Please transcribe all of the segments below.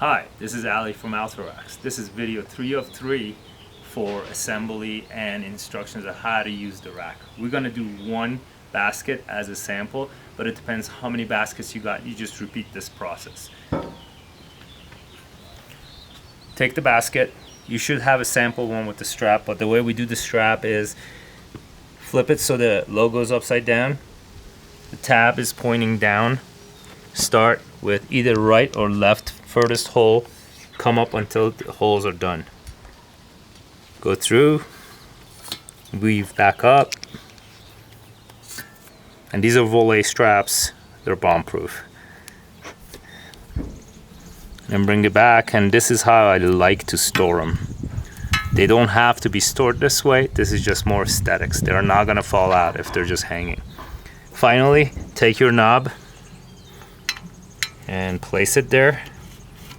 Hi, this is Ali from ALTA. This is video 3 of 3 for assembly and instructions on how to use the rack. We're going to do one basket as a sample, but it depends how many baskets you got. You just repeat this process. Take the basket. You should have a sample one with the strap, but the way we do the strap is flip it so the logo is upside down. The tab is pointing down. Start with either right or left furthest hole, come up until the holes are done. Go through, weave back up, and these are volet straps, they're bomb proof. And bring it back, and this is how I like to store them. They don't have to be stored this way, this is just more aesthetics. They're not gonna fall out if they're just hanging. Finally, take your knob and place it there,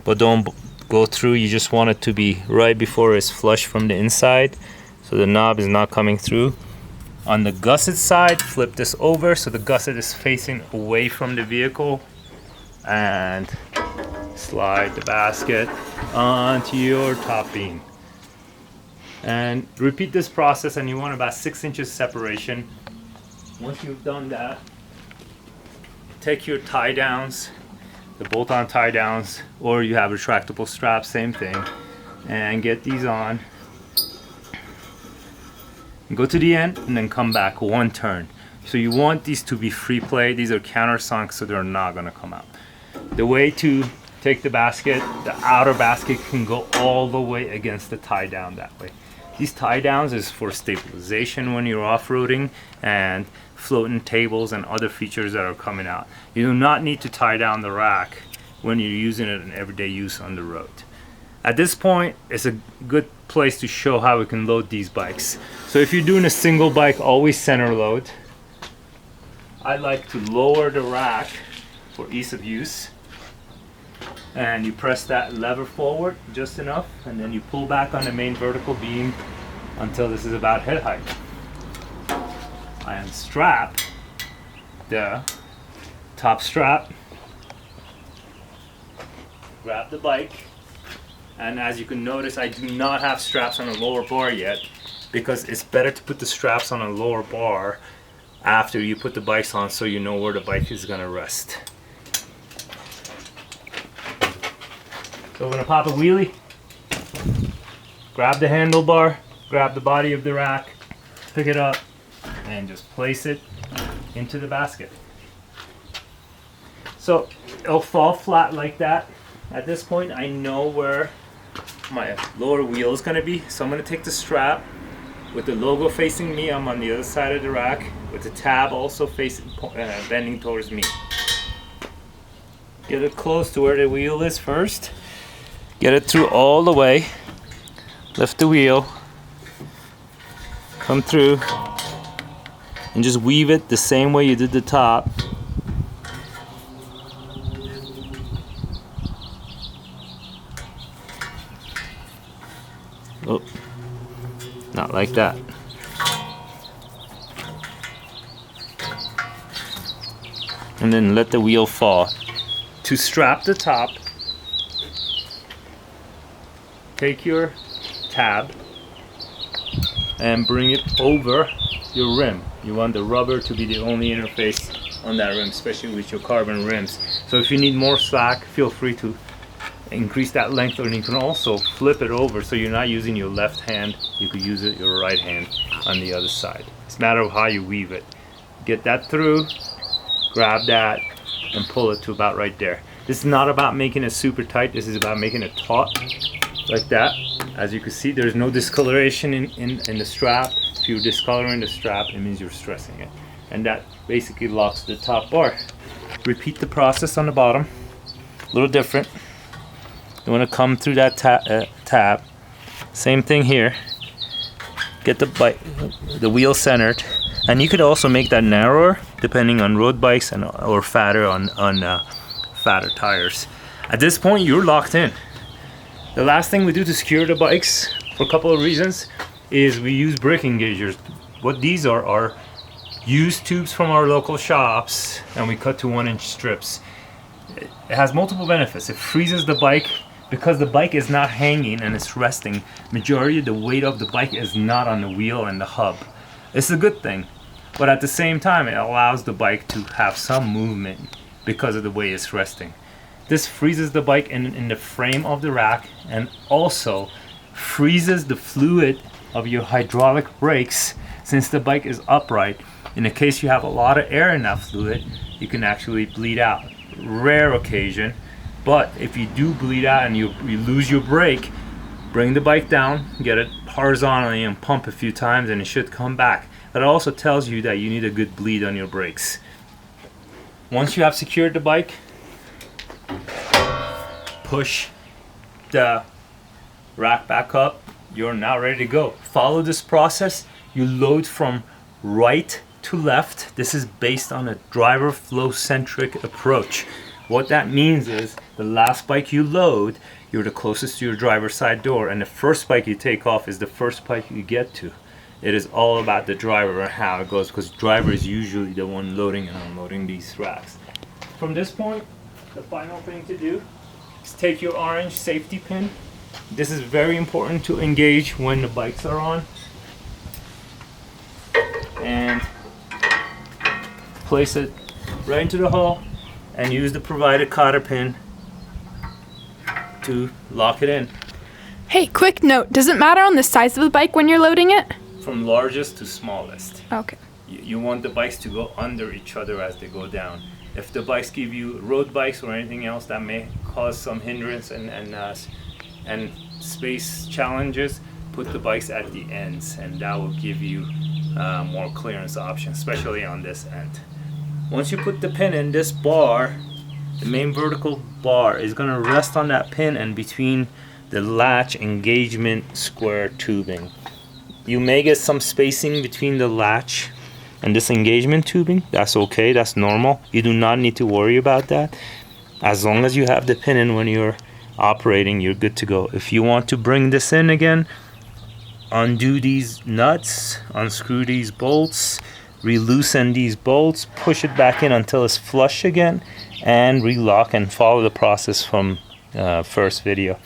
but don't go through. You just want it to be right before it's flush from the inside, so the knob is not coming through. On the gusset side, flip this over so the gusset is facing away from the vehicle, and slide the basket onto your top beam. And repeat this process, and you want about 6 inches separation. Once you've done that, take your tie downs, the bolt-on tie downs, or you have retractable straps, same thing, and get these on. Go to the end and then come back one turn. So you want these to be free play. These are countersunk, so they're not gonna come out. The way to take the basket, the outer basket can go all the way against the tie down that way. These tie downs is for stabilization when you're off-roading and floating tables and other features that are coming out. You do not need to tie down the rack when you're using it in everyday use on the road. At this point, it's a good place to show how we can load these bikes. So if you're doing a single bike, always center load. I like to lower the rack for ease of use. And you press that lever forward just enough, and then you pull back on the main vertical beam until this is about head height. I unstrap the top strap, grab the bike, and as you can notice, I do not have straps on the lower bar yet, because it's better to put the straps on a lower bar after you put the bikes on, so you know where the bike is going to rest. So we're going to pop a wheelie, grab the handlebar, grab the body of the rack, pick it up, and just place it into the basket. So it'll fall flat like that. At this point, I know where my lower wheel is going to be, so I'm going to take the strap with the logo facing me. I'm on the other side of the rack with the tab also facing bending towards me. Get it close to where the wheel is first. Get it through all the way. Lift the wheel. Come through. And just weave it the same way you did the top. Oh, not like that. And then let the wheel fall. To strap the top, take your tab and bring it over your rim. You want the rubber to be the only interface on that rim, especially with your carbon rims. So if you need more slack, feel free to increase that length, or you can also flip it over so you're not using your left hand, you could use your right hand on the other side. It's a matter of how you weave it. Get that through, grab that, and pull it to about right there. This is not about making it super tight, this is about making it taut, like that. As you can see, there's no discoloration in the strap. If you're discoloring the strap, it means you're stressing it. And that basically locks the top bar. Repeat the process on the bottom. A little different. You want to come through that tab. Same thing here. Get the wheel centered. And you could also make that narrower depending on road bikes or fatter on fatter tires. At this point, you're locked in. The last thing we do to secure the bikes, for a couple of reasons, is we use brake engagers. What these are used tubes from our local shops, and we cut to 1-inch strips. It has multiple benefits. It freezes the bike because the bike is not hanging and it's resting, majority of the weight of the bike is not on the wheel and the hub. It's a good thing, but at the same time it allows the bike to have some movement because of the way it's resting. This freezes the bike in the frame of the rack, and also freezes the fluid of your hydraulic brakes. Since the bike is upright, in the case you have a lot of air in that fluid, you can actually bleed out. Rare occasion, but if you do bleed out and you lose your brake, bring the bike down, get it horizontally and pump a few times and it should come back. That also tells you that you need a good bleed on your brakes. Once you have secured the bike, push the rack back up. You're now ready to go. Follow this process. You load from right to left. This is based on a driver flow centric approach. What that means is the last bike you load, you're the closest to your driver's side door, and the first bike you take off is the first bike you get to. It is all about the driver and how it goes, because the driver is usually the one loading and unloading these racks. From this point, the final thing to do is take your orange safety pin. This is very important to engage when the bikes are on. And place it right into the hole and use the provided cotter pin to lock it in. Hey, quick note, does it matter on the size of the bike when you're loading it? From largest to smallest. Okay. You want the bikes to go under each other as they go down. If the bikes give you road bikes or anything else that may cause some hindrance and space challenges, put the bikes at the ends, and that will give you more clearance options, especially on this end. Once you put the pin in, this bar, the main vertical bar, is going to rest on that pin and between the latch engagement square tubing. You may get some spacing between the latch and this engagement tubing. That's okay, that's normal. You do not need to worry about that. As long as you have the pin in when you're operating, you're good to go. If you want to bring this in again, undo these nuts, unscrew these bolts, re-loosen these bolts, push it back in until it's flush again, and relock, and follow the process from first video.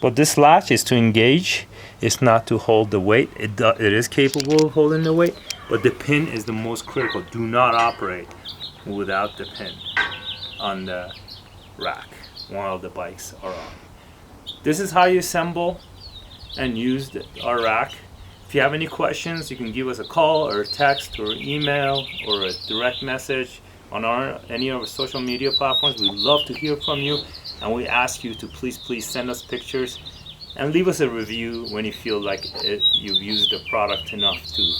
But this latch is to engage, it's not to hold the weight. It is capable of holding the weight, but the pin is the most critical. Do not operate without the pin on the rack while the bikes are on. This is how you assemble and use our rack. If you have any questions, you can give us a call or a text or email or a direct message on any of our social media platforms. We'd love to hear from you, and we ask you to please send us pictures and leave us a review when you feel like you've used the product enough to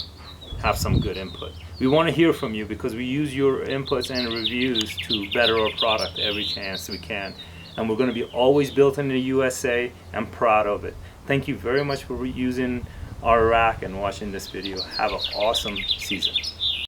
have some good input. We want to hear from you because we use your inputs and reviews to better our product every chance we can, and we're going to be always built in the USA and proud of it. Thank you very much for using our rack and watching this video. Have an awesome season.